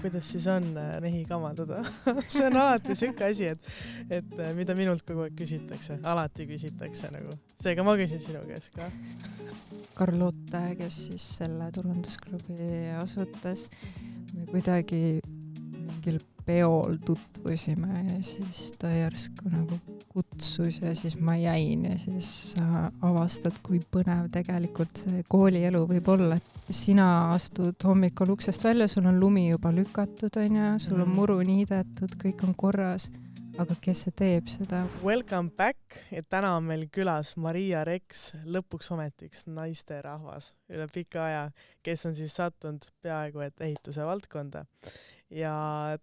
kuidas siis on mehi kamaldada? See on alati siuke asi, et mida minult kogu aeg küsitakse, alati küsitakse nagu. Seega ma küsin sinu käest ka. Carlotte, kes siis selle turundusklubi asutas, me kuidagi mingil peol tutvusime ja siis ta järsku nagu kutsus ja siis ma jäin ja siis avastad, kui põnev tegelikult see koolielu võib olla. Sina astud hommikul uksest välja, sul on lumi juba lükatud, sul on muru niidetud, kõik on korras, aga kes see teeb seda? Welcome back, et täna on meil külas Maria Reks, lõpuks ometiks naisterahvas üle pika aja, kes on siis sattunud peaaegu et ehituse valdkonda. Ja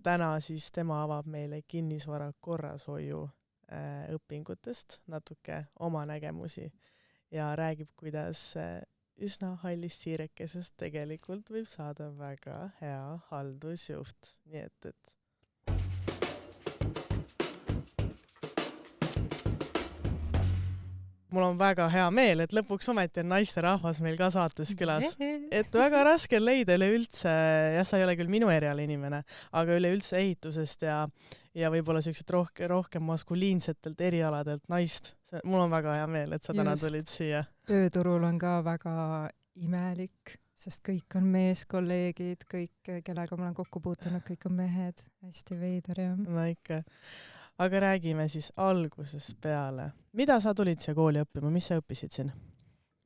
täna siis tema avab meile kinnisvara korrashoiu õpingutest natuke oma nägemusi ja räägib, kuidas üsna hallist siirekesest tegelikult võib saada väga hea haldusjuht. Nii et mul on väga hea meel, et lõpuks ometi on naisterahvas meil ka saates külas. Et väga raske leida üleüldse, sa ei ole küll minu eriala inimene, aga üleüldse ehitusest ja võib-olla sellised rohkem maskuliinsetelt erialadelt naist. Mul on väga hea meel, et sa täna tulid siia. Tööturul on ka väga imelik, sest kõik on meeskolleegid, kõik, kellega ma olen kokku puutunud, kõik on mehed. Hästi veider, jah. No ikka. Aga räägime siis algusest peale. Mida sa tulid siia kooli õppima? Mis sa õppisid siin?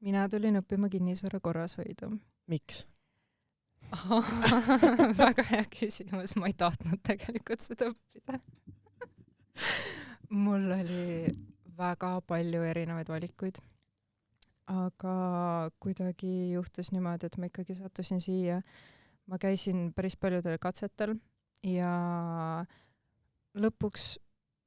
Mina tulin õppima kinnisvara korrashoidu. Miks? Väga hea küsimus. Ma ei tahtnud tegelikult seda õppida. Mul oli väga palju erinevaid valikuid. Aga kuidagi juhtus niimoodi, et ma ikkagi sattusin siia. Ma käisin päris paljudel katsetel ja lõpuks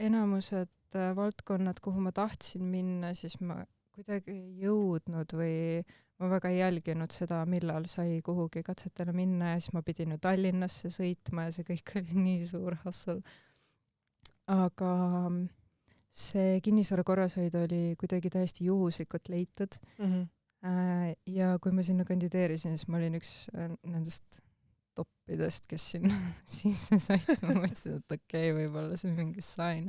enamused valdkonnad, kuhu ma tahtsin minna, siis ma kuidagi ei jõudnud või ma väga ei jälginud seda, millal sai kuhugi katsetele minna ja siis ma pidin ju Tallinnasse sõitma ja see kõik oli nii suur hassel. Aga see kinnisvara korrashoid oli kuidagi täiesti juhuslikult leitud. Ja kui ma sinna kandideerisin, siis ma olin üks nendest toppidest, kes sinna sisse said. Ma mõtlesin, et okei, võib-olla see on mingi sain.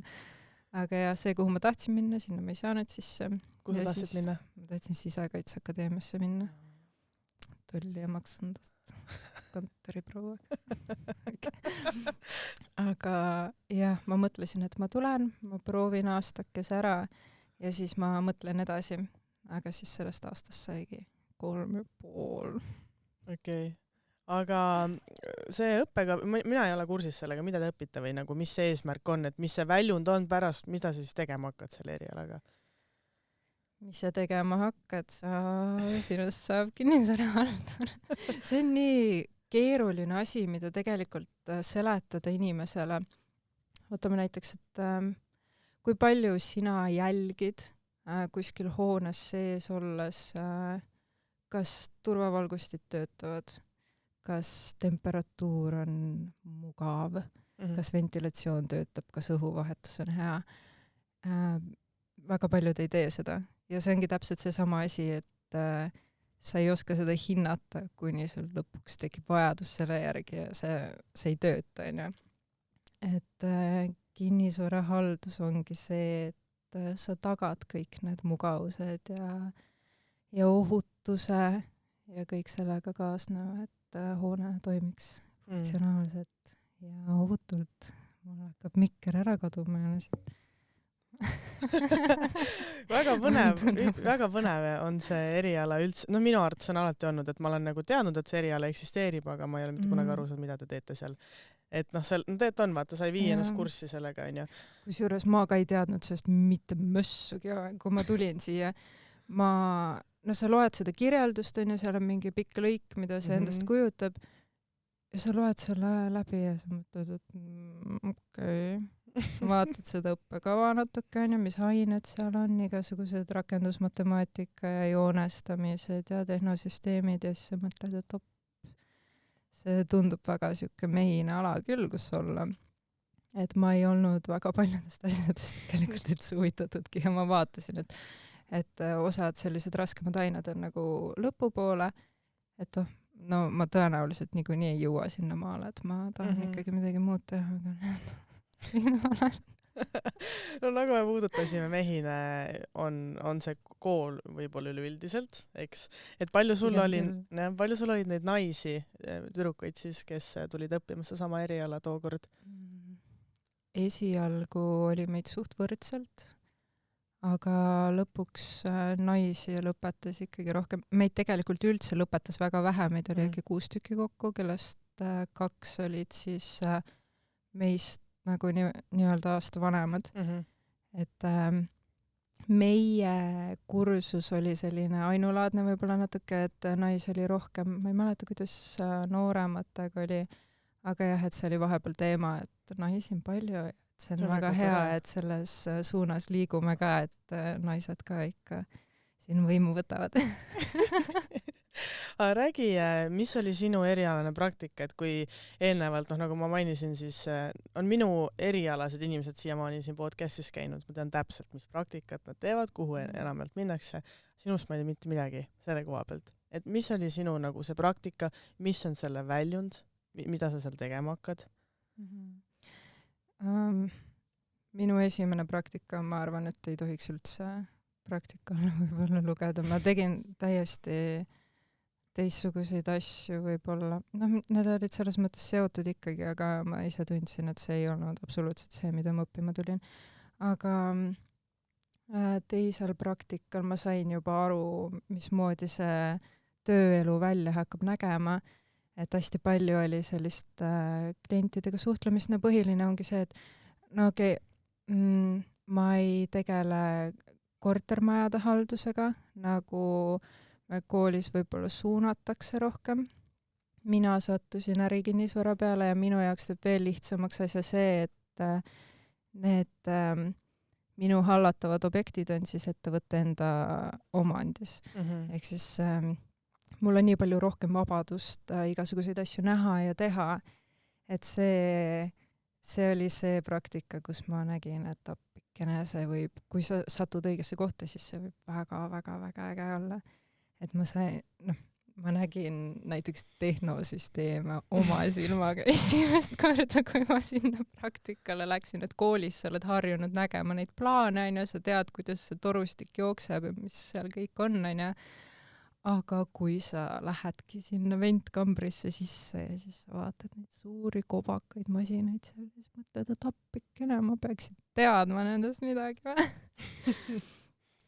Aga ja see, kuhu ma tahtsin minna, sinna ma ei saanud sisse. Kuhu tahtsid minna? Ma tahtsin Sisekaitseakadeemiasse minna. Tolli ja maksundust kontoriproua. Aga jah, ma mõtlesin, et ma tulen, ma proovin aastakese ära ja siis ma mõtlen edasi. Aga siis sellest aastast saigi 3,5. Okei. Aga see õppega, mina ei ole kursis sellega, mida te õpite või nagu, mis see eesmärk on, et mis see väljund on pärast, mida sa siis tegema hakkad selle erialaga? Mis sa tegema hakkad? Sinust saab kinnisvarahaldur. See on nii keeruline asi, mida tegelikult seletada inimesele. Võtame näiteks, et kui palju sina jälgid kuskil hoones sees olles, kas turvavalgustid töötavad, kas temperatuur on mugav, kas ventilatsioon töötab, kas õhuvahetus on hea. Väga paljud ei tee seda. Ja see ongi täpselt see sama asi, et sa ei oska seda hinnata, kuni sul lõpuks tekib vajadus selle järgi ja see ei tööta. Et kinnisvarahaldus ongi see, et sa tagad kõik need mugavused ja ohutuse ja kõik sellega kaasnevad, et hoone toimiks funktsionaalselt ja ohutult. Mul hakkab mikker ära kaduma ja väga põnev on see eriala üldse. No minu arvates on alati olnud, et ma olen nagu teadnud, et see eriala eksisteerib, aga ma ei ole mitte kunagi aru saanud, mida te teete seal. Et seal tegelikult on, vaata, sa ei vii ennast kurssi sellega, on ju. Kusjuures ma ka ei teadnud sellest mitte mössugi, kui ma tulin siia. Sa loed seda kirjeldust, on ju, seal on mingi pikk lõik, mida see endast kujutab ja sa loed selle läbi ja sa mõtled, et okei. Vaatad seda õppekava natuke, on ju, mis ained seal on, igasugused rakendusmatemaatika ja joonestamised ja tehnosüsteemid ja siis sa mõtled, et see tundub väga siuke mehine ala küll, kus olla. Et ma ei olnud väga paljudest asjadest tegelikult üldse huvitatudki ja ma vaatasin, et osad sellised raskemad ained on nagu lõpupoole, et no ma tõenäoliselt niikuinii ei jõua sinna maale, et ma tahan ikkagi midagi muud teha, aga siin ma olen. No nagu me puudutasime, Mehine on see kool võib-olla üleüldiselt, eks, et palju sul olid neid naisi, tüdrukuid siis, kes tulid õppima sama eriala tookord? Esialgu oli meid suht võrdselt, aga lõpuks naisi lõpetas ikkagi rohkem. Meid tegelikult üldse lõpetas väga vähe, meid oli äkki 6 tükki kokku, kellest 2 olid siis meist nagu nii-öelda aasta vanemad. Et meie kursus oli selline ainulaadne võib-olla natuke, et naisi oli rohkem, ma ei mäleta, kuidas noorematega oli, aga jah, et see oli vahepeal teema, et naisi on palju, et see on väga hea, et selles suunas liigume ka, et naised ka ikka siin võimu võtavad. Räägi, mis oli sinu erialane praktika, et kui eelnevalt, nagu ma mainisin, siis on minu erialased inimesed siiamaani siin podcastis käinud, ma tean täpselt, mis praktikat nad teevad, kuhu enamalt minnakse. Sinust ma ei tea mitte midagi selle koha pealt. Et mis oli sinu nagu see praktika, mis on selle väljund, mida sa seal tegema hakkad? Minu esimene praktika, ma arvan, et ei tohiks üldse praktikale võib-olla lugeda. Ma tegin täiesti teistsuguseid asju võib-olla. Need olid selles mõttes seotud ikkagi, aga ma ise tundsin, et see ei olnud absoluutselt see, mida ma õppima tulin. Aga teisel praktikal ma sain juba aru, mismoodi see tööelu välja hakkab nägema. Et hästi palju oli sellist klientidega suhtlemist. No põhiline ongi see, et no okei, ma ei tegele kortermajade haldusega, nagu koolis võib-olla suunatakse rohkem. Mina sattusin ärikinnisvara peale ja minu jaoks teeb veel lihtsamaks asja see, et need minu hallatavad objektid on siis ettevõtte enda omandis. Ehk siis mul on nii palju rohkem vabadust igasuguseid asju näha ja teha, et see oli see praktika, kus ma nägin, et appikene see võib, kui sa satud õigesse kohta, siis see võib väga-väga-väga äge olla. Et ma nägin näiteks tehnosüsteeme oma silmaga esimest korda, kui ma sinna praktikale läksin, et koolis sa oled harjunud nägema neid plaane, sa tead, kuidas see torustik jookseb ja mis seal kõik on, aga kui sa lähedki sinna ventkambrisse sisse ja siis sa vaatad neid suuri kobakaid masinaid seal ja siis mõtled, et appikene, ma peaksin teadma nendest midagi või?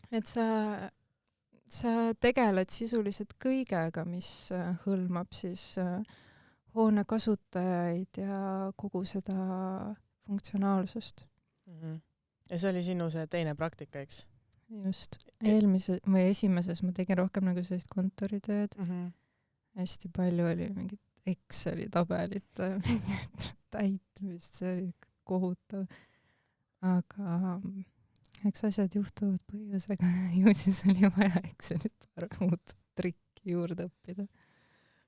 Et sa tegeled sisuliselt kõigega, mis hõlmab siis hoone kasutajaid ja kogu seda funktsionaalsust. Ja see oli sinu see teine praktika, eks? Just. Esimeses ma tegin rohkem nagu sellist kontoritööd. Hästi palju oli mingit Exceli tabelit täitmist, see oli kohutav. Aga eks asjad juhtuvad põhjusega, ju siis oli vaja Excelit uut trikki juurde õppida.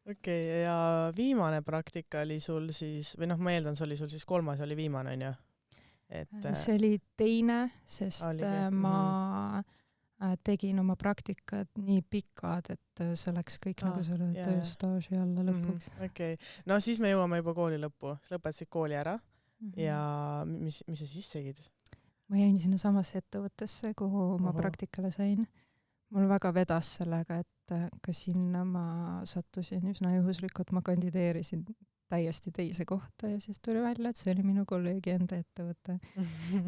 Okei, ja viimane praktika oli sul siis, või ma eeldan, see oli sul siis 3. oli viimane, on ju? See oli teine, sest ma tegin oma praktikad nii pikad, et see läks kõik nagu selle tööstaaži alla lõpuks. Okei, no siis me jõuame juba kooli lõppu. Sa lõpetasid kooli ära ja mis sa siis tegid? Ma jäin sinna samasse ettevõttesse, kuhu ma praktikale sain. Mul väga vedas sellega, et ka sinna ma sattusin üsna juhuslikult, ma kandideerisin täiesti teise kohta ja siis tuli välja, et see oli minu kolleegi enda ettevõte.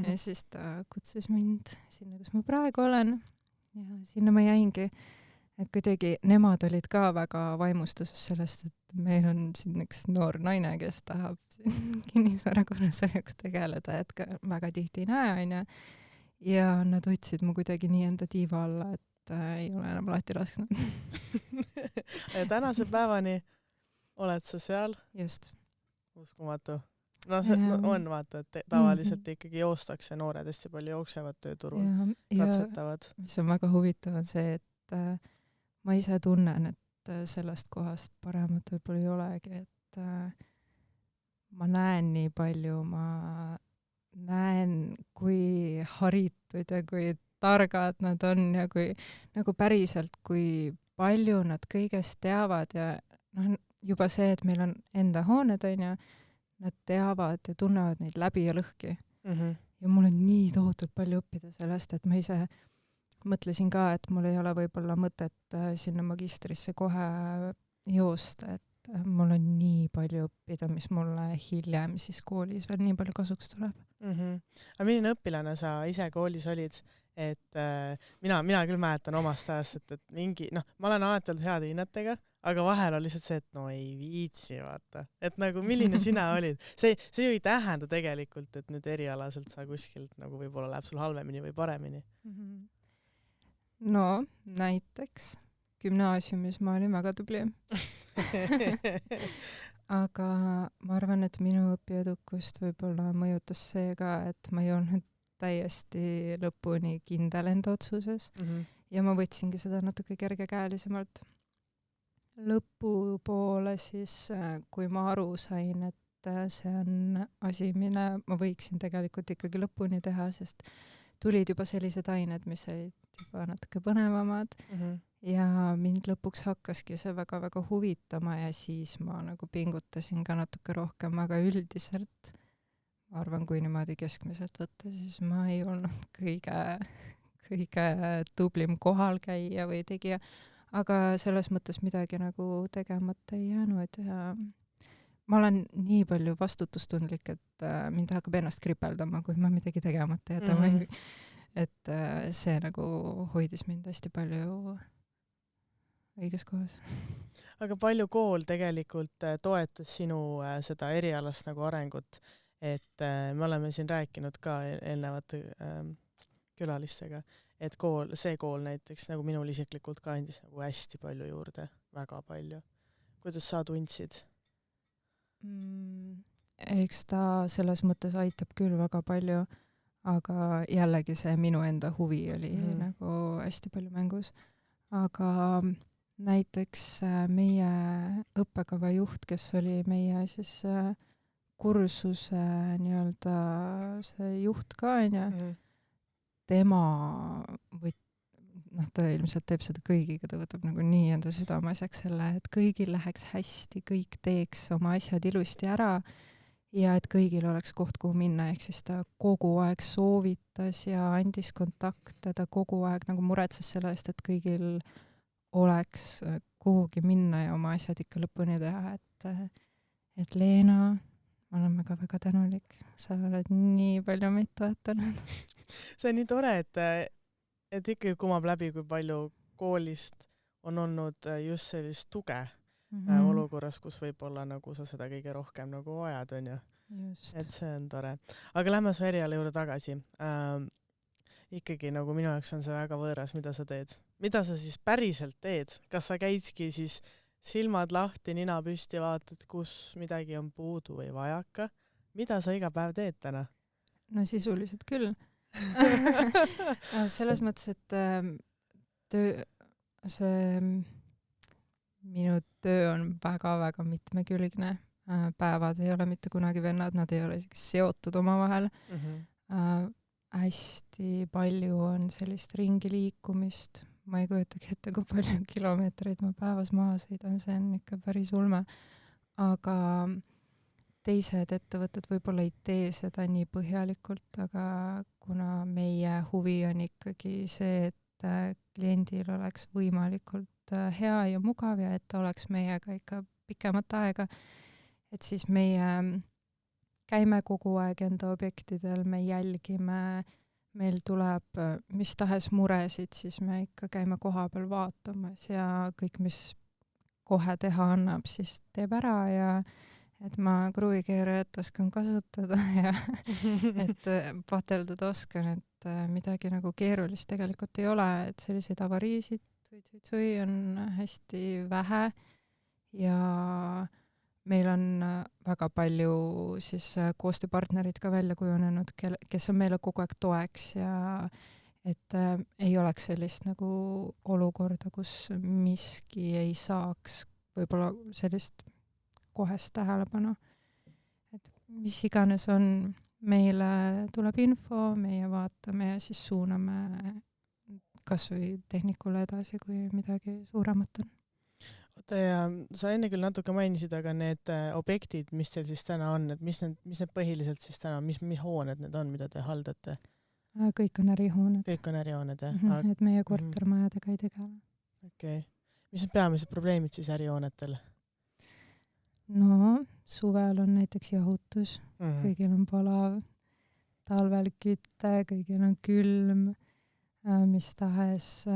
Ja siis ta kutsus mind sinna, kus ma praegu olen ja sinna ma jäingi. Et kuidagi nemad olid ka väga vaimustuses sellest, et meil on siin üks noor naine, kes tahab kinnisvarakorrashoiuga tegeleda, et ka väga tihti ei näe, on. Ja nad võtsid mu kuidagi nii enda tiiva alla, et ei ole enam lahti lasknud. Ja tänase päevani oled sa seal? Just. Uskumatu. No see on, vaata, et tavaliselt ikkagi joostakse, noored hästi palju jooksevad tööturul, katsetavad. Mis on väga huvitav on see, et ma ise tunnen, et sellest kohast paremat võib-olla ei olegi, et ma näen nii palju, ma näen, kui haritud ja kui targad nad on ja kui nagu päriselt, kui palju nad kõigest teavad ja juba see, et meil on enda hooned, onju, nad teavad ja tunnevad neid läbi ja lõhki. Ja mul on nii tohutult palju õppida sellest, et ma ise mõtlesin ka, et mul ei ole võib-olla mõtet sinna magistrisse kohe joosta, et mul on nii palju õppida, mis mulle hiljem siis koolis veel nii palju kasuks tuleb. Aga milline õpilane sa ise koolis olid? Et mina küll mäletan omast ajast, et mingi, ma olen alati olnud heade hinnetega, aga vahel on lihtsalt see, et no ei viitsi, vaata. Et nagu milline sina olid? See ju ei tähenda tegelikult, et nüüd erialaselt sa kuskilt nagu võib-olla läheb sul halvemini või paremini. No, näiteks gümnaasiumis ma olin väga tubli. Aga ma arvan, et minu õpiedukust võib-olla mõjutas see ka, et ma ei olnud täiesti lõpuni kindel enda otsuses ja ma võtsingi seda natuke kergekäelisemalt. Lõpupoole siis, kui ma aru sain, et see on asi, mille ma võiksin tegelikult ikkagi lõpuni teha, sest tulid juba sellised ained, mis olid juba natuke põnevamad ja mind lõpuks hakkaski see väga-väga huvitama ja siis ma nagu pingutasin ka natuke rohkem, aga üldiselt ma arvan, kui niimoodi keskmiselt võtta, siis ma ei olnud kõige tublim kohalkäija või tegija, aga selles mõttes midagi nagu tegemata ei jäänud ja ma olen nii palju vastutustundlik, et mind hakkab ennast kripeldama, kui ma midagi tegemata jätan. Et see nagu hoidis mind hästi palju õiges kohas. Aga palju kool tegelikult toetas sinu seda erialast nagu arengut? Et me oleme siin rääkinud ka eelnevate külalistega, et see kool näiteks nagu minul isiklikult ka andis nagu hästi palju juurde, väga palju. Kuidas sa tundsid? Eks ta selles mõttes aitab küll väga palju, aga jällegi see minu enda huvi oli nagu hästi palju mängus. Aga näiteks meie õppekava juht, kes oli meie siis kursuse nii-öelda see juht ka, tema ta ilmselt teeb seda kõigiga, ta võtab nagu nii enda südameasjaks selle, et kõigil läheks hästi, kõik teeks oma asjad ilusti ära ja et kõigil oleks koht, kuhu minna, ehk siis ta kogu aeg soovitas ja andis kontakte, ta kogu aeg nagu muretses selle eest, et kõigil oleks kuhugi minna ja oma asjad ikka lõpuni teha, et Leena, ma olen väga tänulik. Sa oled nii palju meid toetanud. See on nii tore, et ikkagi kumab läbi, kui palju koolist on olnud just sellist tuge olukorras, kus võib-olla nagu sa seda kõige rohkem nagu vajad, on ju. Just. Et see on tore. Aga lähme su eriala juurde tagasi. Ikkagi nagu minu jaoks on see väga võõras, mida sa teed. Mida sa siis päriselt teed? Kas sa käidki siis silmad lahti, nina püsti, vaatad, kus midagi on puudu või vajaka? Mida sa iga päev teed täna? No sisuliselt küll. Selles mõttes, et minu töö on väga-väga mitmekülgne. Päevad ei ole mitte kunagi vennad, nad ei ole seotud omavahel. Hästi palju on sellist ringi liikumist. Ma ei kujutagi ette, kui palju kilomeetreid ma päevas maha sõidan, see on ikka päris ulme. Aga teised ettevõtted võib-olla ei tee seda nii põhjalikult, aga kuna meie huvi on ikkagi see, et kliendil oleks võimalikult hea ja mugav ja et ta oleks meiega ikka pikemat aega, et siis meie käime kogu aeg enda objektidel, me jälgime, meil tuleb mis tahes muresid, siis me ikka käime koha peal vaatamas ja kõik, mis kohe teha annab, siis teeb ära ja et ma kruvikeerajat oskan kasutada ja et pateldada oskan, et midagi nagu keerulist tegelikult ei ole, et selliseid avariisid on hästi vähe ja meil on väga palju siis koostööpartnerid ka välja kujunenud, kes on meile kogu aeg toeks ja et ei oleks sellist nagu olukorda, kus miski ei saaks võib-olla sellist kohest tähelepanu. Et mis iganes on, meile tuleb info, meie vaatame ja siis suuname kas või tehnikule edasi, kui midagi suuremat on. oota, ja sa enne küll natuke mainisid, aga need objektid, mis teil siis täna on, et mis need põhiliselt siis täna, mis hooned need on, mida te haldate? Kõik on ärihooned. Kõik on ärihooned, jah? Et meie kortermajadega ei tegele. Okei. Mis on peamised probleemid siis ärihoonetel? No, suvel on näiteks jahutus, kõigil on palav, talvel kütte, kõigil on külm, mis tahes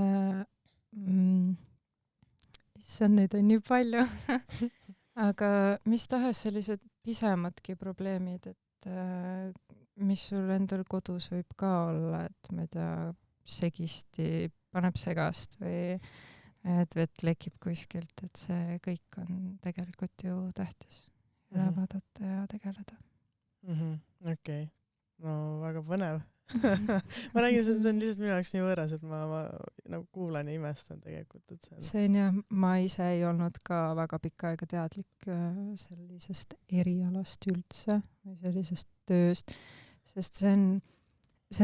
issand, neid on nii palju. Aga mis tahes sellised pisemadki probleemid, et mis sul endal kodus võib ka olla, et ma ei tea, segisti paneb segast või et vett lekib kuskilt, et see kõik on tegelikult ju tähtis üle vaadata ja tegeleda. Okei. No väga põnev. Ma räägin, see on lihtsalt minu jaoks nii võõras, et ma nagu kuulan ja imestan tegelikult. Et see on jah, ma ise ei olnud ka väga pikka aega teadlik sellisest erialast üldse või sellisest tööst, sest see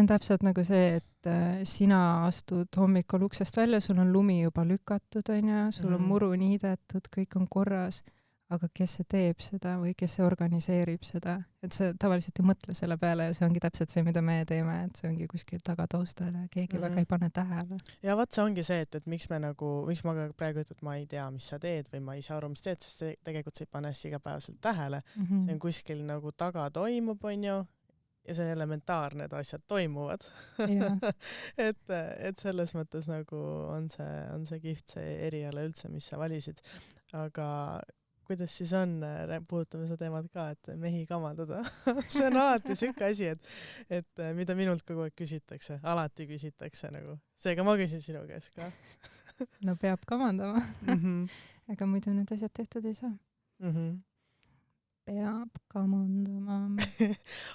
on täpselt nagu see, et sina astud hommikul uksest välja, sul on lumi juba lükatud, sul on muru niidetud, kõik on korras, aga kes see teeb seda või kes see organiseerib seda, et see tavaliselt ei mõtle selle peale ja see ongi täpselt see, mida me teeme, et see ongi kuskil tagataustal ja keegi väga ei pane tähele. Ja vaat see ongi see, et miks ma praegu ütlen, et ma ei tea, mis sa teed või ma ei saa aru, mis teed, sest tegelikult sa ei pane igapäevaselt tähele. See on kuskil nagu taga toimub, on ju, ja see on elementaarne, et asjad toimuvad. et selles mõttes nagu on see kihvt see eriala üldse, mis sa valisid. Aga kuidas siis on, puudutame seda teemat ka, et mehi kamandada. See on alati siuke asi, et mida minult kogu aeg küsitakse. Alati küsitakse nagu. Seega ma küsin sinu käest ka. No peab kamandama. Aga muidu need asjad tehtud ei saa. Peab kamandama.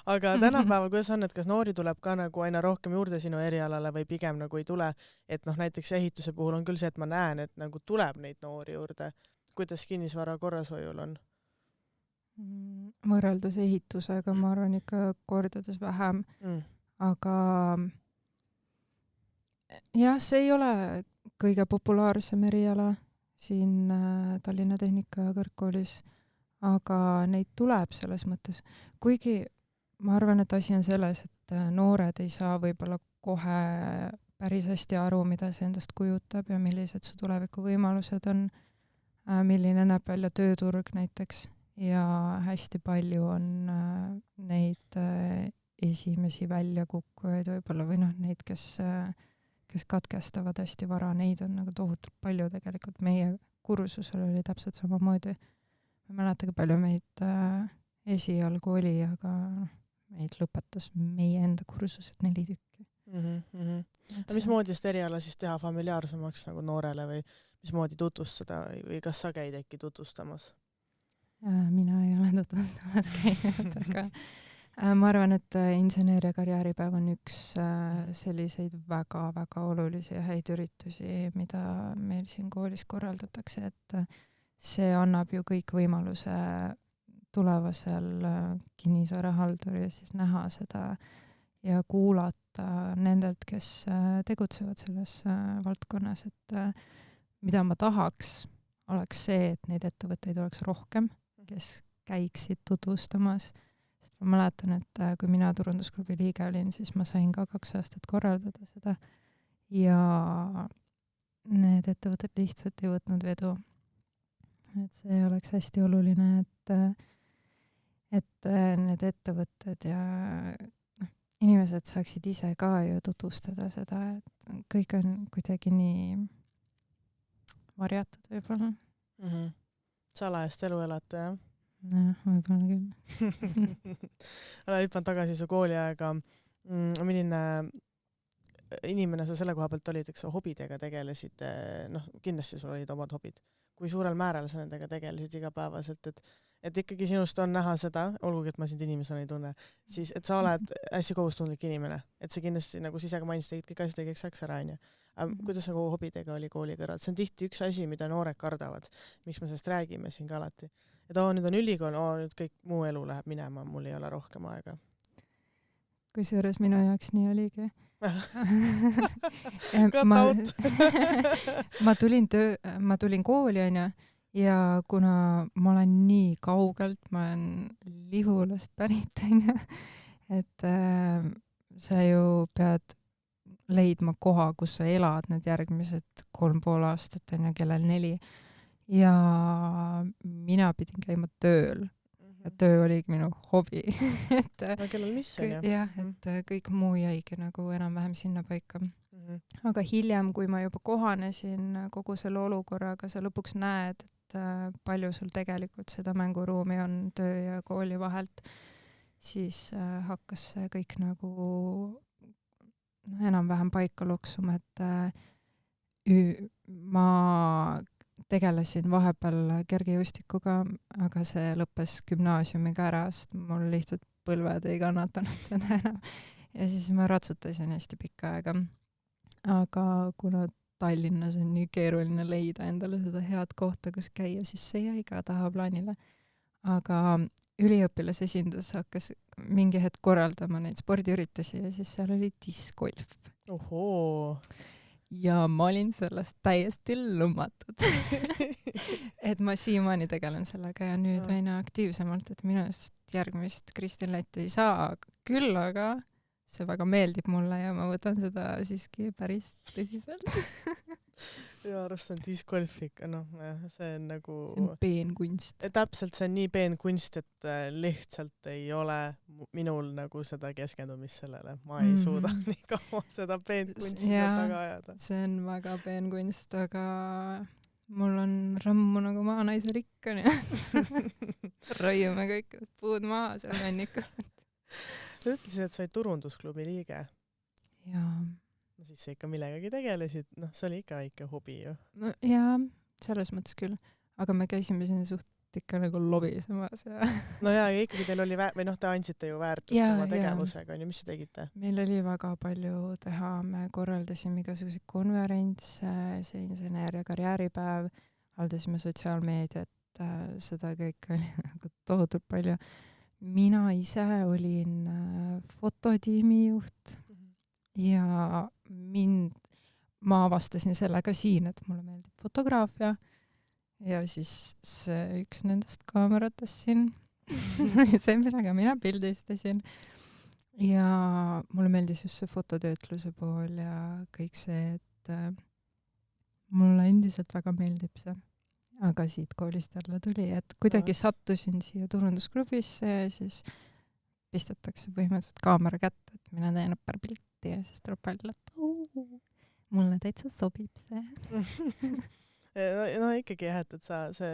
Aga tänapäeval, kuidas on, et kas noori tuleb ka nagu aina rohkem juurde sinu erialale või pigem nagu ei tule, et näiteks ehituse puhul on küll see, et ma näen, et nagu tuleb neid noori juurde. Kuidas kinnisvara korrashoiul on? Võrreldes ehitusega ma arvan ikka kordades vähem. Aga jah, see ei ole kõige populaarsem eriala siin Tallinna Tehnikakõrgkoolis. Aga neid tuleb selles mõttes. Kuigi ma arvan, et asi on selles, et noored ei saa võib-olla kohe päris hästi aru, mida see endast kujutab ja millised su tulevikuvõimalused on, milline näeb välja tööturg näiteks. Ja hästi palju on neid esimesi väljakukkujaid võib-olla või neid, kes katkestavad hästi vara, neid on nagu tohutult palju tegelikult. Meie kursusel oli täpselt samamoodi. Ma mäletan, palju meid esialgu oli, aga meid lõpetas meie enda kursused 4 tükki. Mismoodi seda eriala siis teha familiaarsemaks nagu noorele või mismoodi tutvustada või kas sa käid äkki tutvustamas? Mina ei ole tutvustamas käinud, aga ma arvan, et inseneeria karjääripäev on üks selliseid väga-väga olulisi ja häid üritusi, mida meil siin koolis korraldatakse, et see annab ju kõik võimaluse tulevasel kinnisvarahalduril siis näha seda ja kuulata nendelt, kes tegutsevad selles valdkonnas, et mida ma tahaks, oleks see, et neid ettevõtteid oleks rohkem, kes käiksid tutvustamas. Sest ma mäletan, et kui mina turundusklubi liige olin, siis ma sain ka 2 aastat korraldada seda ja need ettevõtted lihtsalt ei võtnud vedu. Et see oleks hästi oluline, et need ettevõtted ja inimesed saaksid ise ka ju tutvustada seda, et kõik on kuidagi nii varjatud võib-olla. Salajast elu elata, jah? Jah, võib-olla küll. Hüppan tagasi su kooliaega. Milline inimene sa selle koha pealt olid, eks hobidega tegelesid? Kindlasti sul olid omad hobid. Kui suurel määral sa nendega tegelesid igapäevaselt, et ikkagi sinust on näha seda, olgugi, et ma sind inimesena ei tunne, siis et sa oled hästi kohustundlik inimene, et see kindlasti, nagu sa ise ka mainisid, kõik asjad tegeks saks ära, on ju. Kuidas sa hobidega oli kooli kõrval? See on tihti üks asi, mida noored kardavad. Miks me sellest räägime siin ka alati? Et nüüd on ülikool, nüüd kõik muu elu läheb minema, mul ei ole rohkem aega. Kusjuures minu jaoks nii oligi. ma tulin kooli, on ju, ja kuna ma olen nii kaugelt, ma olen Lihulast pärit, onju, et sa ju pead leidma koha, kus sa elad need järgmised 3,5 aastat, onju, kellel 4. Ja mina pidin käima tööl. Ja töö oligi minu hobi. et no kellel mis on, jah? jah, et kõik muu jäigi nagu enam-vähem sinna paika. Aga hiljem, kui ma juba kohanesin kogu selle olukorraga, sa lõpuks näed, et palju sul tegelikult seda mänguruumi on töö ja kooli vahelt, siis hakkas see kõik nagu enam-vähem paika loksuma, et ma tegelesin vahepeal kergejõustikuga, aga see lõppes gümnaasiumiga ära, sest mul lihtsalt põlved ei kannatanud seda enam. Ja siis ma ratsutasin hästi pikka aega. Aga kuna Tallinnas on nii keeruline leida endale seda head kohta, kus käia, siis see jäi ka tahaplaanile. Aga üliõpilasesindus hakkas mingi hetk korraldama neid spordiüritusi ja siis seal oli discgolf. Ohoo! Ja ma olin sellest täiesti lummatud. et ma siiamaani tegelen sellega ja nüüd aina aktiivsemalt, et minust järgmist Kristin Lätti ei saa, küll aga see väga meeldib mulle ja ma võtan seda siiski päris tõsiselt. Minu arust on discgolf ikka, see on nagu... See on peenkunst. Täpselt, see on nii peenkunst, et lihtsalt ei ole minul nagu seda keskendumist sellele. Ma ei suuda nii kaua seda peenkunsti taga ajada. See on väga peenkunst, aga mul on rammu nagu maanaisel ikka. Raiume kõik puud maha seal männikul. Sa ütlesid, et sa olid turundusklubi liige. Jaa. No siis sa ikka millegagi tegelesid, see oli ikka väike hobi ju. No, jaa, selles mõttes küll. Aga me käisime siin suht ikka nagu lobisemas. Ja... no jaa, ja ikkagi teil oli te andsite ju väärtust oma tegevusega, mis te tegite? Meil oli väga palju teha, me korraldasime igasuguseid konverentse, see inseneer- ja karjääripäev, haldasime sotsiaalmeediat, seda kõik oli nagu tohutult palju. Mina ise olin fototiimi juht ja ma avastasin sellega siin, et mulle meeldib fotograafia ja siis see üks nendest kaameratest siin, see, millega mina pildistasin ja mulle meeldis just see fototöötluse pool ja kõik see, et mulle endiselt väga meeldib see. Aga siit koolist jälle tuli, et kuidagi sattusin siia turundusklubisse ja siis pistetakse põhimõtteliselt kaamera kätte, et mina teen õpperpilti ja siis tuleb välja, et mulle täitsa sobib see. no ikkagi jah, et see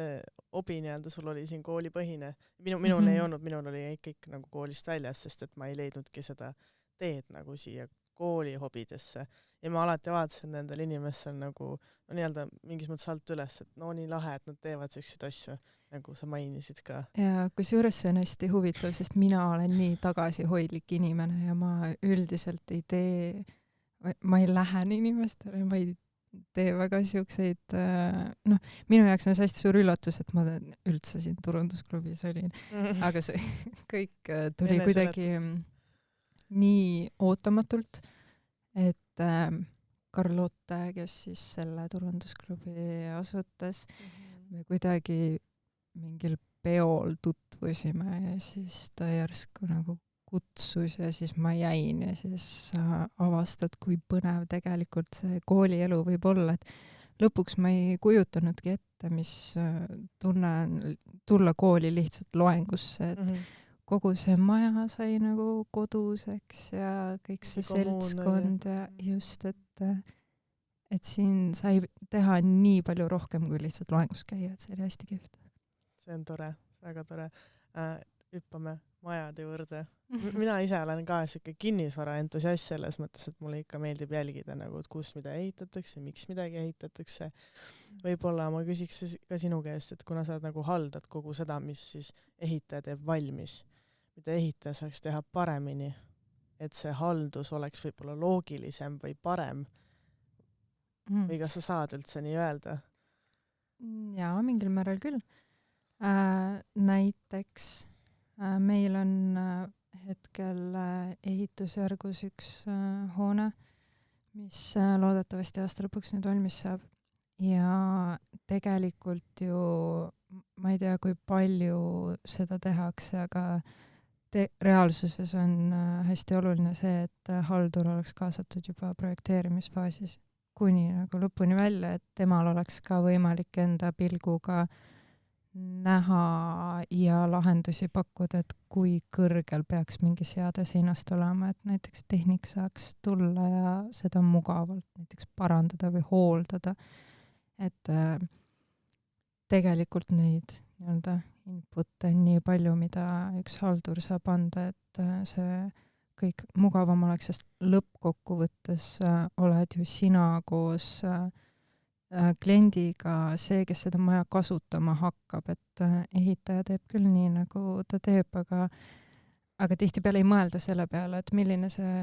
hobi nii-öelda sul oli siin koolipõhine. Minul ei olnud, minul oli ikka nagu koolist väljas, sest et ma ei leidnudki seda teed nagu siia kooli hobidesse. Ja ma alati vaatasin nendel inimestel nagu nii-öelda mingis mõttes alt üles, et nii lahe, et nad teevad selliseid asju, nagu sa mainisid ka. Ja kusjuures see on hästi huvitav, sest mina olen nii tagasihoidlik inimene ja ma üldiselt ei tee, ma ei lähe inimestele, ma ei tee väga siukseid, minu jaoks on see hästi suur üllatus, et ma üldse siin turundusklubis olin, aga see kõik tuli kuidagi nii ootamatult, et Carlotte, kes siis selle turundusklubi asutas, me kuidagi mingil peol tutvusime ja siis ta järsku nagu kutsus ja siis ma jäin ja siis avastad, kui põnev tegelikult see koolielu võib olla, et lõpuks ma ei kujutanudki ette, mis tunne on tulla kooli lihtsalt loengusse, et kogu see maja sai nagu koduseks ja kõik see seltskond ja just, et siin sai teha nii palju rohkem kui lihtsalt loengus käia, et see oli hästi kihvt. See on tore, väga tore. Hüppame majade juurde. Mina ise olen ka siuke kinnisvara entusiast selles mõttes, et mulle ikka meeldib jälgida, nagu, et kus mida ehitatakse, miks midagi ehitatakse. Võib-olla ma küsiks ka sinu käest, et kuna sa nagu haldad kogu seda, mis siis ehitaja teeb valmis, mida ehitaja saaks teha paremini, et see haldus oleks võib-olla loogilisem või parem. Või kas sa saad üldse nii öelda? Jaa, mingil määral küll. Näiteks meil on hetkel ehitusjärgus üks hoone, mis loodetavasti aasta lõpuks nüüd valmis saab. ja tegelikult ju ma ei tea, kui palju seda tehakse, aga reaalsuses on hästi oluline see, et haldur oleks kaasatud juba projekteerimisfaasis kuni nagu lõpuni välja, et temal oleks ka võimalik enda pilguga näha ja lahendusi pakkuda, et kui kõrgel peaks mingi seade seinast olema, et näiteks tehnik saaks tulla ja seda mugavalt näiteks parandada või hooldada. Et tegelikult neid nii-öelda input'e on nii palju, mida üks haldur saab anda, et see kõik mugavam oleks, sest lõppkokkuvõttes oled ju sina koos kliendiga see, kes seda maja kasutama hakkab, et ehitaja teeb küll nii, nagu ta teeb, aga tihtipeale ei mõelda selle peale, et milline see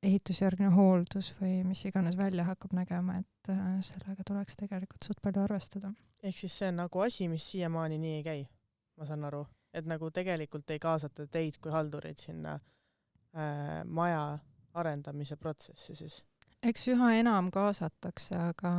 ehitusjärgne hooldus või mis iganes välja hakkab nägema, et sellega tuleks tegelikult suht palju arvestada. Ehk siis see on nagu asi, mis siiamaani nii ei käi, ma saan aru, et nagu tegelikult ei kaasata teid kui haldureid sinna maja arendamise protsessi siis? Eks üha enam kaasatakse, aga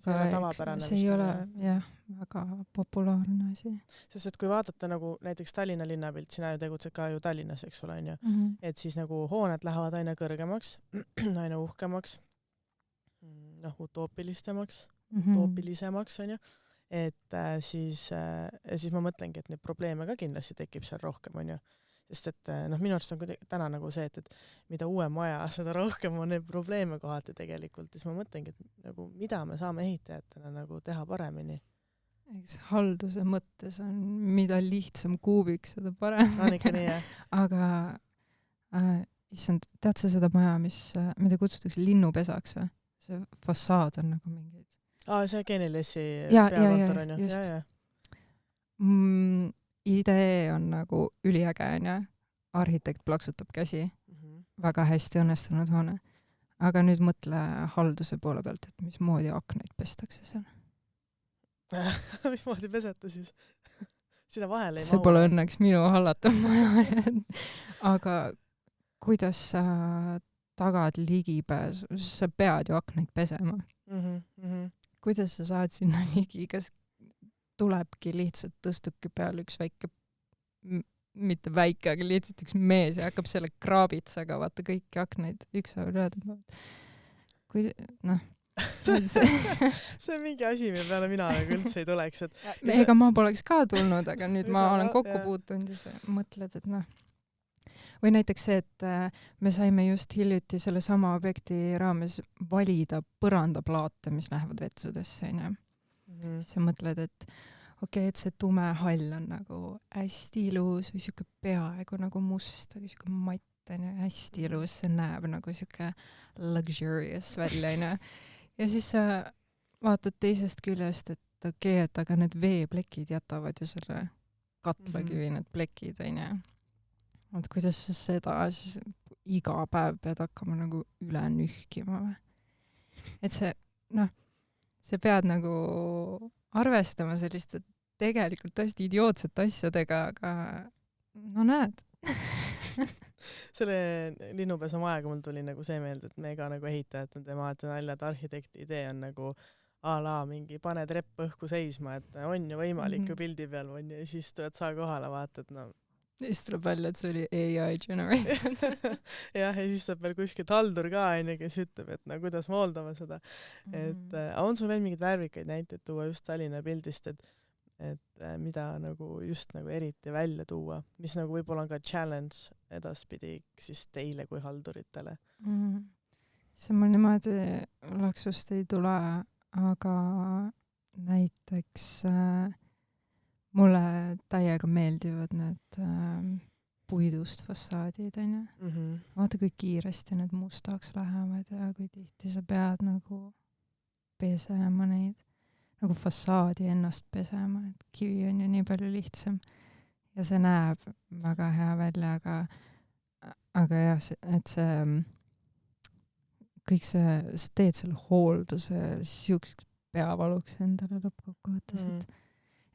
see ei ole jah, väga populaarne asi. Sest et kui vaadata nagu näiteks Tallinna linnapilt, sina ju tegutsed ka ju Tallinnas, eks ole, on ju, et siis nagu hooned lähevad aina kõrgemaks, aina uhkemaks, utoopilistemaks, utoopilisemaks, on ju, et siis ma mõtlengi, et neid probleeme ka kindlasti tekib seal rohkem, on ju. Sest et minu arust on täna nagu see, et mida uuem maja, seda rohkem on neid probleeme kohati tegelikult. Ja siis ma mõtlengi, et nagu, mida me saame ehitajatena nagu teha paremini. Eks halduse mõttes on, mida lihtsam kuubik, seda parem. On ikka nii, jah. Aga issand, tead sa seda maja, mida kutsutakse linnupesaks või? See fassaad on nagu mingid... see Genilessi peakontor on ju. Idee on nagu üliäge, on ju. Arhitekt plaksutab käsi. Väga hästi õnnestunud hoone. Aga nüüd mõtle halduse poole pealt, et mismoodi aknaid pestakse seal. Mismoodi pesete siis? Sina vahele ei see pole õnneks minu hallatav maja. Aga kuidas sa tagad ligipääs? Sa pead ju aknaid pesema. Kuidas sa saad sinna ligi? Kas tulebki lihtsalt tõstuki peal üks väike, mitte väike, aga lihtsalt üks mees ja hakkab selle kraabitsaga vaata kõiki aknaid ükshaaval üle tõmbavad. Kui, see on mingi asi, mille peale mina nagu üldse ei tuleks. Ega ma poleks ka tulnud, aga nüüd ma olen kokku puutunud ja sa mõtled, et Või näiteks see, et me saime just hiljuti selle sama objekti raames valida põrandaplaate, mis lähevad vetsudesse, on ju. Sa mõtled, et et see tume hall on nagu hästi ilus või siuke peaaegu nagu must, aga siuke matt on ju hästi ilus, see näeb nagu siuke luxurious välja, on ju. Ja siis sa vaatad teisest küljest, et et aga need veeplekid jätavad ju selle katlakivi, need plekid, on ju. Et kuidas sa seda siis iga päev pead hakkama nagu üle nühkima või? Et see, sa pead nagu arvestama selliste tegelikult hästi idiootsete asjadega, aga näed. Selle linnupesu majaga mul tuli nagu see meelde, et me ka nagu ehitajad on tema nalja, et arhitekti idee on nagu mingi pane trepp õhku seisma, et on ju võimalik ju pildi peal on ju, ja siis tuled sa kohale vaata, et ja siis tuleb välja, et see oli AI generated. ja siis saab veel kuskilt haldur ka, kes ütleb, et kuidas me hooldame seda. Et on sul veel mingeid värvikaid näiteid tuua just Tallinna pildist, et mida nagu just nagu eriti välja tuua, mis nagu võib-olla on ka challenge edaspidi siis teile kui halduritele? See mul niimoodi laksust ei tule, aga näiteks mulle täiega meeldivad need puidust fassaadid, on ju. Vaata, kui kiiresti need mustaks lähevad ja kui tihti sa pead nagu pesema neid, nagu fassaadi ennast pesema, et kivi on ju nii palju lihtsam ja see näeb väga hea välja, aga jah, et see kõik sa teed selle hoolduse siukseks peavaluks endale lõppkokkuvõttes,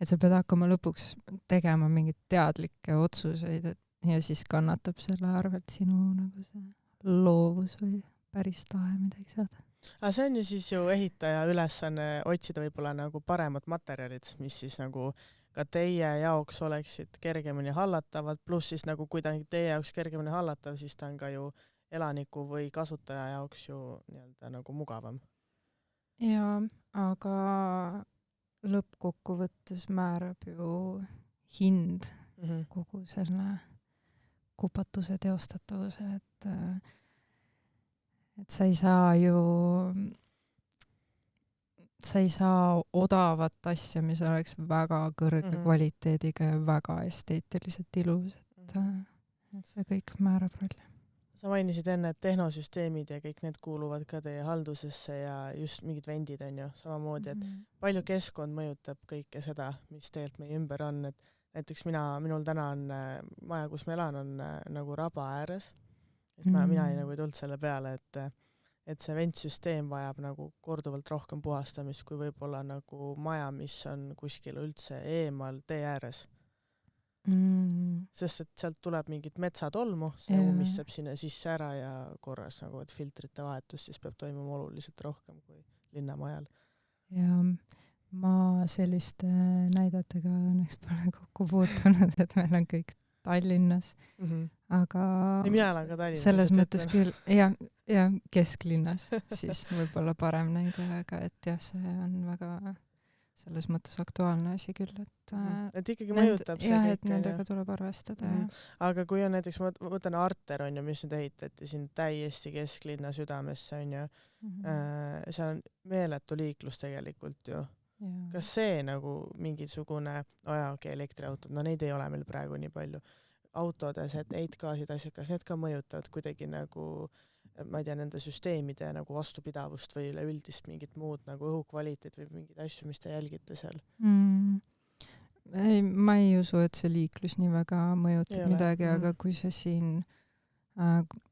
et sa pead hakkama lõpuks tegema mingeid teadlikke otsuseid, ja siis kannatab selle arvelt sinu nagu see loovus või päris tahe midagi saada. Aga see on ju siis ju ehitaja ülesanne otsida võib-olla nagu paremad materjalid, mis siis nagu ka teie jaoks oleksid kergemini hallatavad, pluss siis nagu kui ta on teie jaoks kergemini hallatav, siis ta on ka ju elaniku või kasutaja jaoks ju nii-öelda nagu mugavam. jaa, aga lõppkokkuvõttes määrab ju hind kogu selle kupatuse teostatavuse, et sa ei saa odavat asja, mis oleks väga kõrge kvaliteediga ja väga esteetiliselt ilus, et see kõik määrab rolli. Sa mainisid enne, et tehnosüsteemid ja kõik need kuuluvad ka teie haldusesse ja just mingid vendid on ju samamoodi, et palju keskkond mõjutab kõike seda, mis tegelikult meie ümber on, et näiteks minul täna on maja, kus ma elan, on nagu raba ääres. Mina ei tulnud selle peale, et see ventsüsteem vajab nagu korduvalt rohkem puhastamist kui võib-olla nagu maja, mis on kuskil üldse eemal tee ääres. Sest et sealt tuleb mingit metsatolmu, see umissab sinna sisse ära ja korras nagu, et filtrite vahetus siis peab toimuma oluliselt rohkem kui linnamajal. Ja ma selliste näidetega õnneks pole kokku puutunud, et meil on kõik Tallinnas, aga mina elan ka Tallinnas. Selles mõttes küll, ja kesklinnas siis võib-olla parem näide, aga et jah, see on väga selles mõttes aktuaalne asi küll, et ikkagi mõjutab see kõik. Et nendega tuleb arvestada. Aga kui on näiteks, ma võtan Arter on ju, mis nüüd ehitati siin täiesti kesklinna südamesse on ju, seal on meeletu liiklus tegelikult ju. Kas see nagu mingisugune, elektriautod, no neid ei ole meil praegu nii palju, autodes, et heitgaasid asjad, kas need ka mõjutavad kuidagi nagu, ma ei tea, nende süsteemide nagu vastupidavust või üleüldist mingit muud nagu õhukvaliteet või mingid asju, mis te jälgite seal? Ma ei usu, et see liiklus nii väga mõjutab midagi, aga kui see siin,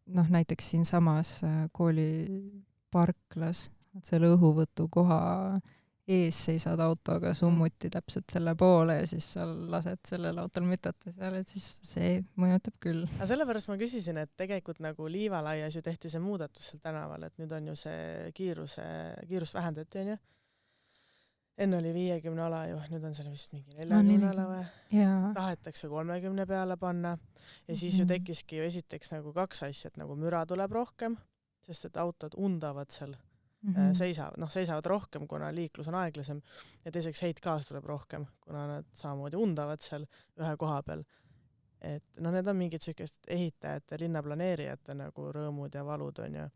näiteks siin samas kooli parklas, et selle õhuvõtu koha ees seisad autoga summuti täpselt selle poole ja siis sa lased sellel autol mütata seal, et siis see mõjutab küll. Aga sellepärast ma küsisin, et tegelikult nagu Liivalaias ju tehti see muudatus seal tänaval, et nüüd on ju see kiirust vähendati, on ju? Enne oli 50 ala ju, nüüd on seal vist mingi 40 ala või? Tahetakse 30 peale panna ja siis ju tekkiski ju esiteks nagu kaks asja, et nagu müra tuleb rohkem, sest et autod undavad seal. Seisavad rohkem, kuna liiklus on aeglasem ja teiseks heitgaas tuleb rohkem, kuna nad samamoodi undavad seal ühe koha peal. Et need on mingid sellised ehitajate, linnaplaneerijate nagu rõõmud ja valud on ju,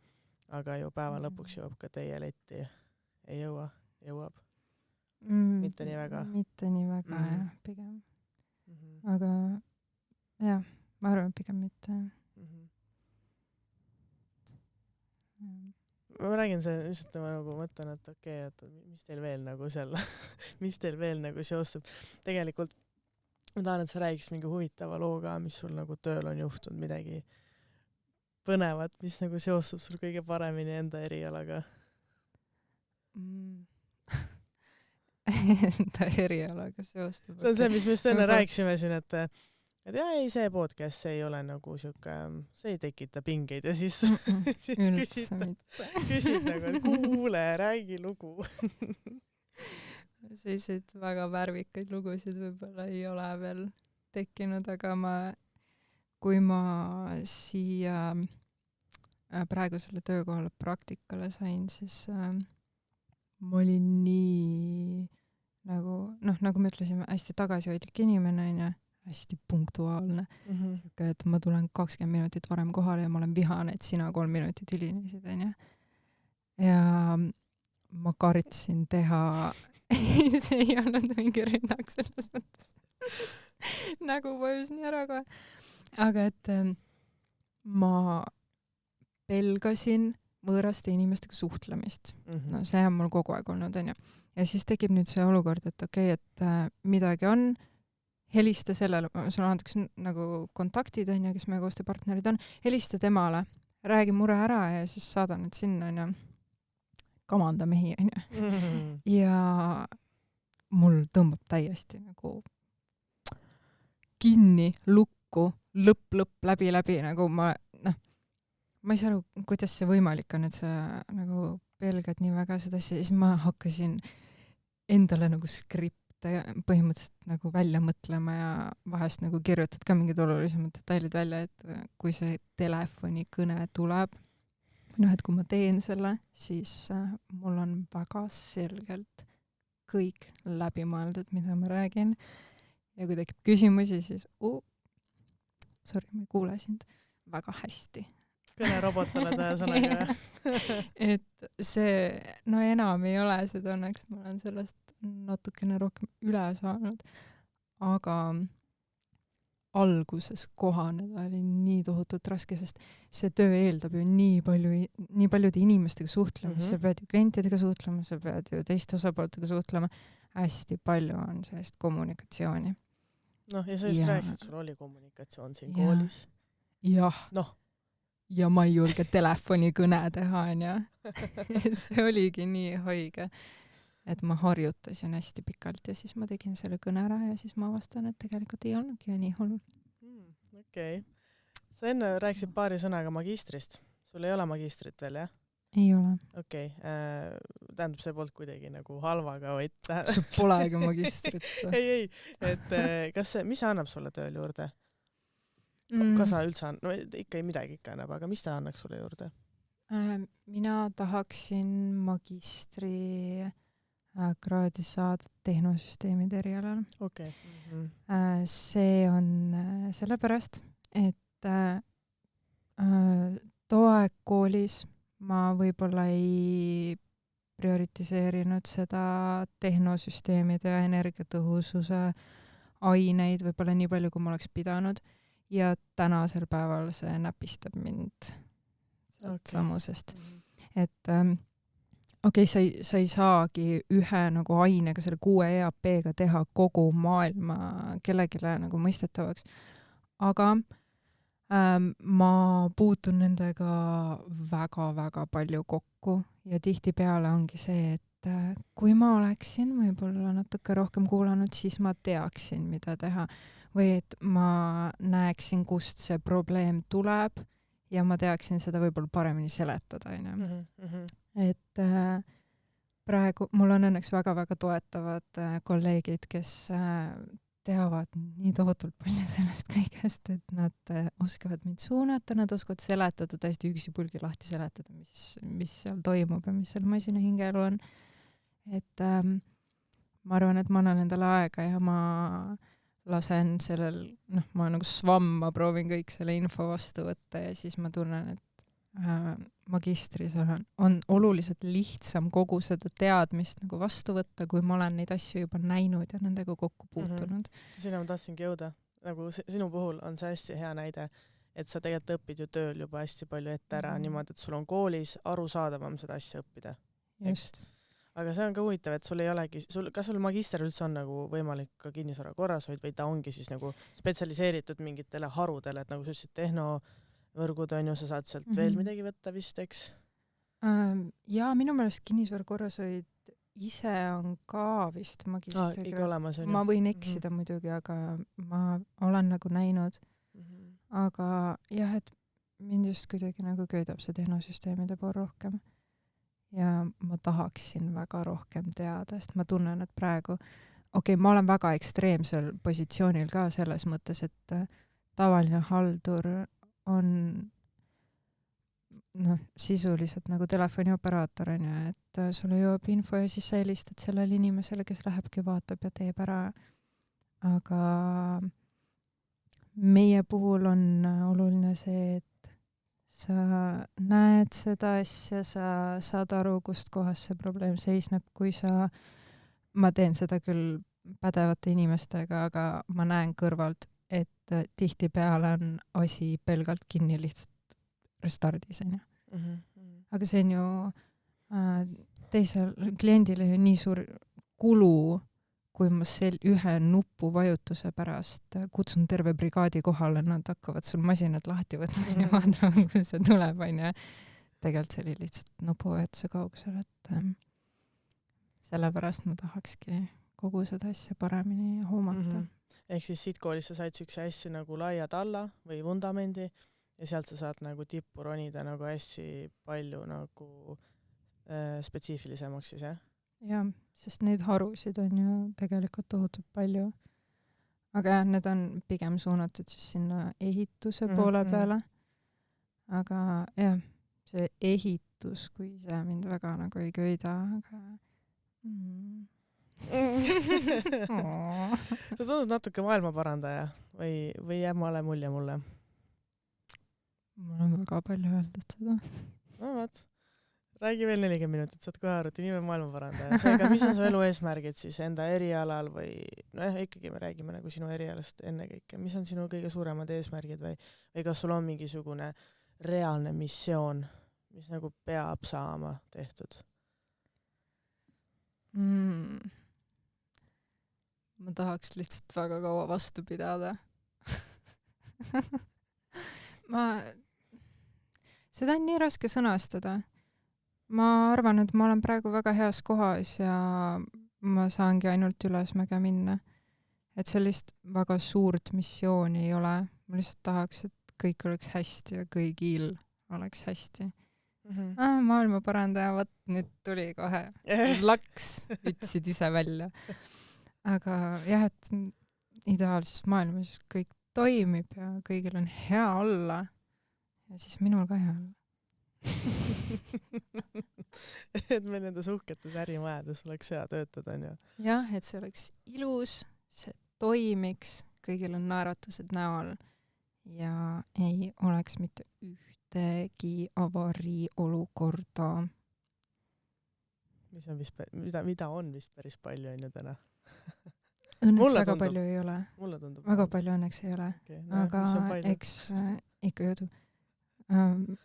aga ju päeva lõpuks jõuab ka teie letti. Ei jõuab. Mitte nii väga. Mitte nii väga, jah, pigem. Aga jah, ma arvan pigem mitte. Ma räägin see, lihtsalt ma nagu mõtlen, et okei, et mis teil veel nagu seal, mis teil veel nagu seostub. Tegelikult ma tahan, et sa räägiks mingi huvitava looga, mis sul nagu tööl on juhtunud, midagi põnevat, mis nagu seostub sul kõige paremini enda erialaga. Enda erialaga seostub. See on see, mis me just enne rääkisime siin, et ei, see podcast, see ei ole nagu siuke, see ei tekita pingeid ja siis küsid nagu, et kuule, räägi lugu. Selliseid väga värvikaid lugusid võib-olla ei ole veel tekkinud, aga kui ma siia praegusele töökohale praktikale sain, siis ma olin nii nagu me ütlesime, hästi tagasihoidlik inimene, on ju, hästi punktuaalne. Siuke, et ma tulen 20 minutit varem kohale ja ma olen vihane, et sina 3 minutit hilinesid, on ju. Ja ma kartsin teha, see ei olnud mingi rünnak selles mõttes. Nägu vajus nii ära kohe. Aga et ma pelgasin võõraste inimestega suhtlemist. No see on mul kogu aeg olnud, on ju. Ja siis tekib nüüd see olukord, et okei, et midagi on, helista sellele, sul antakse nagu kontaktid, on ju, kes meie koostööpartnerid on, helista temale, räägi mure ära ja siis saada need sinna, on ju, kamanda mehi, on ju. Ja mul tõmbab täiesti nagu kinni, lukku, lõpp, läbi, nagu ma ei saa aru, kuidas see võimalik on, et sa nagu pelgad nii väga seda asja, siis ma hakkasin endale nagu skripte põhimõtteliselt nagu välja mõtlema ja vahest nagu kirjutad ka mingid olulisemad detailid välja, et kui see telefonikõne tuleb, et kui ma teen selle, siis mul on väga selgelt kõik läbi mõeldud, mida ma räägin. Ja kui tekib küsimusi, siis sorry, ma ei kuule sind väga hästi. Kõnerobot oled sõnaga. Et see, no enam ei ole seda õnneks, ma olen sellest natukene rohkem üle saanud, aga alguses kohaneda oli nii tohutult raske, sest see töö eeldab ju nii paljude inimestega suhtlema, sa pead ju klientidega suhtlema, sa pead ju teiste osapooltega suhtlema, hästi palju on sellist kommunikatsiooni. Noh, ja sa just rääkisid, sul oli kommunikatsioon siin koolis. Jah. Noh. Ja ma ei julge telefonikõne teha, onja. See oligi nii haige, et ma harjutasin hästi pikalt ja siis ma tegin selle kõne ära ja siis ma avastan, et tegelikult ei olnudki nii hull. Okei. Sa enne rääkisid paari sõnaga magistrist. Sul ei ole magistrit veel, jah? Ei ole. Okei. Tähendab, see polnud kuidagi nagu halvaga, vaid... Sul polegi magistrit. ei. Et mis see annab sulle tööl juurde? Kas sa üldse no ikka ei midagi ikka annab, aga mis ta annaks sulle juurde? Mina tahaksin magistri kraadi saada tehnosüsteemide erialal. Okay. See on sellepärast, et too aeg koolis ma võib-olla ei prioritiseerinud seda tehnosüsteemide ja energiatõhususe aineid võib-olla nii palju, kui ma oleks pidanud. Ja tänasel päeval see näpistab mind samusest. Et sa ei saagi ühe nagu ainega, selle 6 EAP-ga teha kogu maailma kellegile nagu mõistetavaks. Aga ma puutun nendega väga-väga palju kokku ja tihtipeale ongi see, et kui ma oleksin võib-olla natuke rohkem kuulanud, siis ma teaksin, mida teha. Või et ma näeksin, kust see probleem tuleb ja ma teaksin seda võib-olla paremini seletada. Et praegu mul on õnneks väga-väga toetavad kolleegid, kes teavad nii tohutult palju sellest kõigest, et nad oskavad mind suunata, nad oskavad seletada, täiesti üksipulgi lahti seletada, mis seal toimub ja mis seal masina hingelu on. Et ma arvan, et ma annan endale aega ja ma lasen sellel, ma nagu ma proovin kõik selle info vastu võtta ja siis ma tunnen, et magistris on oluliselt lihtsam kogu seda teadmist nagu vastu võtta, kui ma olen neid asju juba näinud ja nendega kokku puutunud. Sinna ma tahtsingi jõuda. Nagu sinu puhul on see hästi hea näide, et sa tegelikult õpid ju tööl juba hästi palju ette ära niimoodi, et sul on koolis arusaadavam seda asja õppida. Just. Aga see on ka huvitav, et sul ei olegi, kas sul magister üldse on nagu võimalik ka kinnisvara korrashoid või ta ongi siis nagu spetsialiseeritud mingitele harudele, et nagu sa ütlesid, tehnovõrgud on ju, sa saad sealt veel midagi võtta vist, eks? Ja minu meelest kinnisvara korrashoid ise on ka vist magistriga. Ma võin eksida muidugi, aga ma olen nagu näinud. Aga jah, et mind just kuidagi nagu köidab see tehnosüsteemide pool rohkem. Ja ma tahaksin väga rohkem teada, sest ma tunnen, et praegu ma olen väga ekstreemsel positsioonil ka selles mõttes, et tavaline haldur on sisuliselt nagu telefonioperator on ja et sulle jõuab info ja siis sa helistad sellele inimesele, kes lähebki, vaatab ja teeb ära. Aga meie puhul on oluline see, et sa näed seda asja, sa saad aru, kust kohas see probleem seisneb, ma teen seda küll pädevate inimestega, aga ma näen kõrvalt, et tihtipeale on asi pelgalt kinni lihtsalt restardis. Aga see on ju teisel kliendile ju nii suur kulu, kui ma ühe nupu vajutuse pärast kutsun terve brigaadi kohale, nad hakkavad sul masinad lahti võtma ja vaatama, kui see tuleb. Tegelikult see oli lihtsalt nupuvajutuse kaugusel, et sellepärast ma tahakski kogu seda asja paremini hoomata. Ehk siis siit koolis sa said sükse hästi nagu laia talla või vundamendi ja sealt sa saad nagu tippu ronida nagu hästi palju nagu spetsiifilisemaks siis, jah? jah, sest neid harusid on ju tegelikult tohutult palju. Aga jah, need on pigem suunatud siis sinna ehituse poole peale. Aga jah, see ehitus, kui see mind väga nagu ei köida, aga sa tundud natuke maailmaparandaja või jääb vale mulje mulle? Mul on väga palju öeldud seda. No vaat, räägi veel 40 minutit, saad kohe aru, et inimene maailmaparandaja. Seega, mis on su elu eesmärgid siis enda erialal või ikkagi me räägime nagu sinu erialast ennekõike. Mis on sinu kõige suuremad eesmärgid või kas sul on mingisugune reaalne missioon, mis nagu peab saama tehtud? Ma tahaks lihtsalt väga kaua vastu pidada. Seda on nii raske sõnastada. Ma arvan, et ma olen praegu väga heas kohas ja ma saangi ainult ülesmäge minna. Et sellist väga suurt missiooni ei ole. Ma lihtsalt tahaks, et kõik oleks hästi ja kõigil oleks hästi. Maailmaparandaja, vaat nüüd tuli kohe. Laks ütlesid ise välja. Aga jah, et ideaalses maailmas kõik toimib ja kõigil on hea olla ja siis minul ka hea olla. Et meil nendes uhketes ärimajades oleks hea töötada, on ju? Jah, et see oleks ilus, see toimiks, kõigil on naeratused näol ja ei oleks mitte ühtegi avarii olukorda. Mida on vist päris palju on ju täna? Õnneks mulle väga tundub. Palju ei ole. Mulle tundub. Väga palju õnneks ei ole. Okay, aga eks ikka juhtub.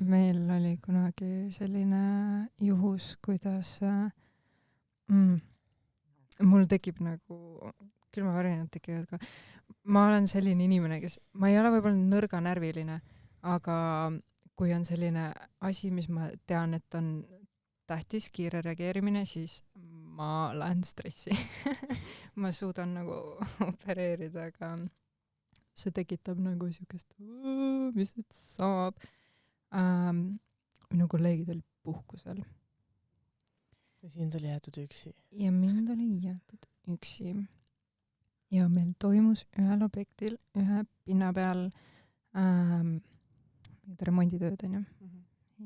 Meil oli kunagi selline juhus, kuidas mul tekib nagu, küll ma varinud tekivad ka. Ma olen selline inimene, kes, ma ei ole võib-olla nõrganärviline, aga kui on selline asi, mis ma tean, et on tähtis, kiire reageerimine, siis ma lähen stressi. Ma suudan nagu opereerida, aga see tekitab nagu siukest, mis nüüd saab. Minu kolleegid olid puhkusel. Ja sind oli jäetud üksi. Ja mind oli jäetud üksi. Ja meil toimus ühel objektil, ühe pinna peal remonditööd, on ju.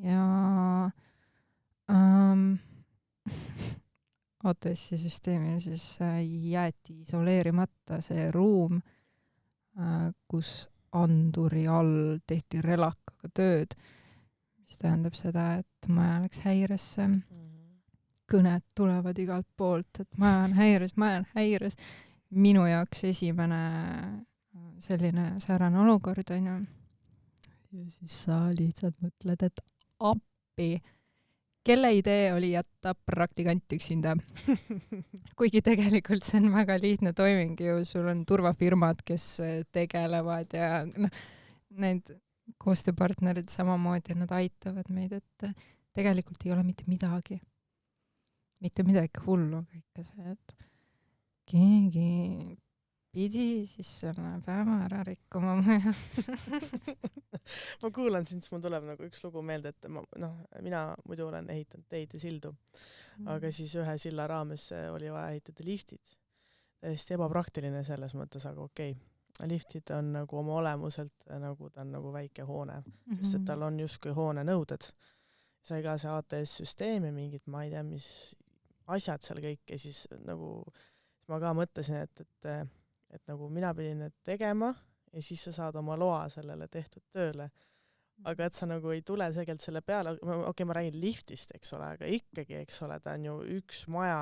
Ja ATS-i süsteemil siis jäeti isoleerimata see ruum, kus anduri all tehti relakaga tööd, mis tähendab seda, et maja läks häiresse. Kõned tulevad igalt poolt, et maja on häires. Minu jaoks esimene selline säärane olukord on ju. Ja siis sa lihtsalt mõtled, et appi, kelle idee oli jätta praktikant üksinda. Kuigi tegelikult see on väga lihtne toiming ju, sul on turvafirmad, kes tegelevad ja need koostööpartnerid samamoodi, nad aitavad meid, et tegelikult ei ole mitte midagi hullu, aga ikka see, et keegi pidi siis selle päeva ära rikkuma. Ma kuulan sind, siis mul tuleb nagu üks lugu meelde, et mina muidu olen ehitanud teid ja sildu, aga siis ühe silla raames oli vaja ehitada liftid. Täiesti ebapraktiline selles mõttes, aga okei. Liftid on nagu oma olemuselt, nagu ta on nagu väike hoone, sest et tal on justkui hoone nõuded. Sai ka see ATS-süsteem ja mingid, ma ei tea, mis asjad seal kõik ja siis nagu ma ka mõtlesin, et nagu mina pidin need tegema ja siis sa saad oma loa sellele tehtud tööle. Aga et sa nagu ei tule tegelikult selle peale, okei, ma räägin liftist, eks ole, aga ikkagi, eks ole, ta on ju üks maja,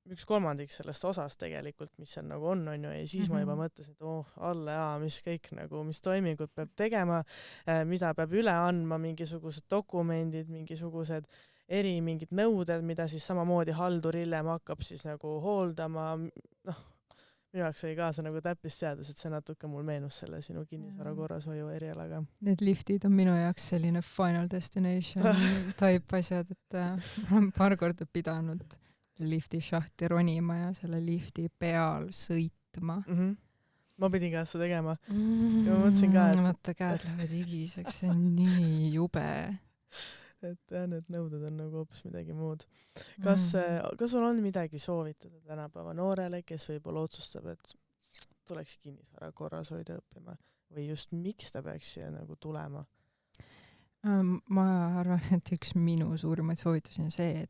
1/3 sellest osast tegelikult, mis seal nagu on ju, ja siis ma juba mõtlesin, et alla mis kõik nagu, mis toimingud peab tegema, mida peab üle andma, mingisugused dokumendid, mingisugused mingid nõuded, mida siis samamoodi haldur hiljem hakkab siis nagu hooldama, minu jaoks oli kaasa nagu täppisteadus, et see natuke mul meenus selle sinu kinnisvara korrashoiu erialaga. Need liftid on minu jaoks selline final destination type asjad, et ma olen paar korda pidanud lifti šahti ronima ja selle lifti peal sõitma. Ma pidin ka seda tegema. Ja ma mõtlesin ka, et vaata, käed lähevad igiseks, see on nii jube. et jah, need nõuded on nagu hoopis midagi muud. Kas sul on midagi soovitada tänapäeva noorele, kes võib-olla otsustab, et tuleks kinnisvara korrashoidu õppima või just miks ta peaks siia nagu tulema? Ma arvan, et üks minu suurimaid soovitusi on see, et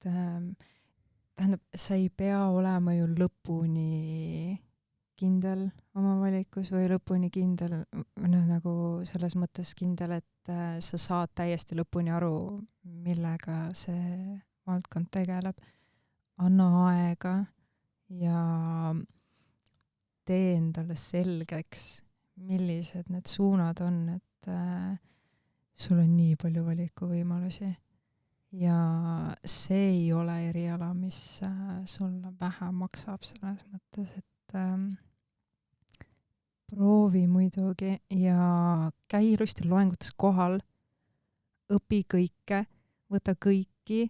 tähendab, sa ei pea olema ju lõpuni kindel oma valikus või lõpuni kindel, nagu selles mõttes kindel, et sa saad täiesti lõpuni aru, millega see valdkond tegeleb. Anna aega ja tee endale selgeks, millised need suunad on, et sul on nii palju valikuvõimalusi. Ja see ei ole eriala, mis sulle vähe maksab selles mõttes, et proovi muidugi ja käi ilusti loengutes kohal, õpi kõike, võta kõiki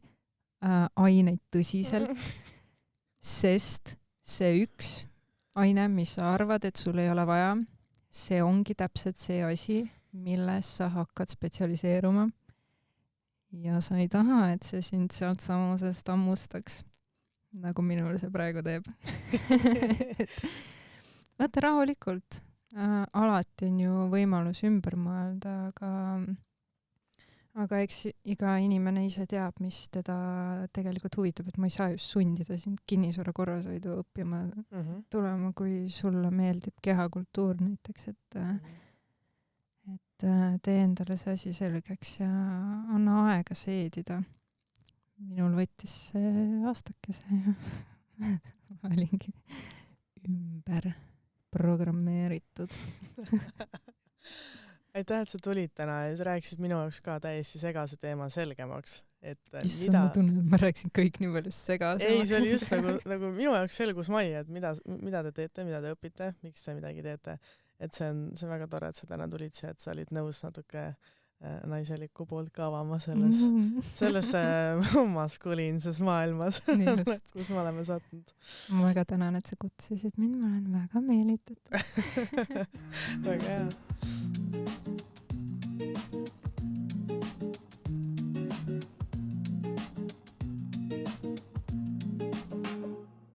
aineid tõsiselt, sest see üks aine, mis sa arvad, et sul ei ole vaja, see ongi täpselt see asi, milles sa hakkad spetsialiseeruma. Ja sa ei taha, et see sind sealt samusest ammustaks, nagu minul see praegu teeb. Võta rahulikult. Alati on ju võimalus ümber mõelda, aga eks iga inimene ise teab, mis teda tegelikult huvitab, et ma ei saa just sundida sind kinnisvara korrashoidu õppima tulema, kui sulle meeldib kehakultuur näiteks, et tee endale see asi selgeks ja anna aega seedida. Minul võttis see aastakese ja ma olingi ümber programmeeritud. Aitäh, et sa tulid täna ja sa rääkisid minu jaoks ka täiesti segase teema selgemaks. Ma tunnen, et ma rääkisin kõik nii palju segasemaks. Ei, see oli just nagu minu jaoks selgus mai, et mida te teete, mida te õpite, miks te midagi teete. Et see on väga tore, et sa täna tulid siia, et sa olid nõus natuke naiseliku poolt ka avama selles maskuliinses maailmas, kus me oleme sattunud. Ma väga tänan, et sa kutsusid mind, ma olen väga meelitatud. Väga hea.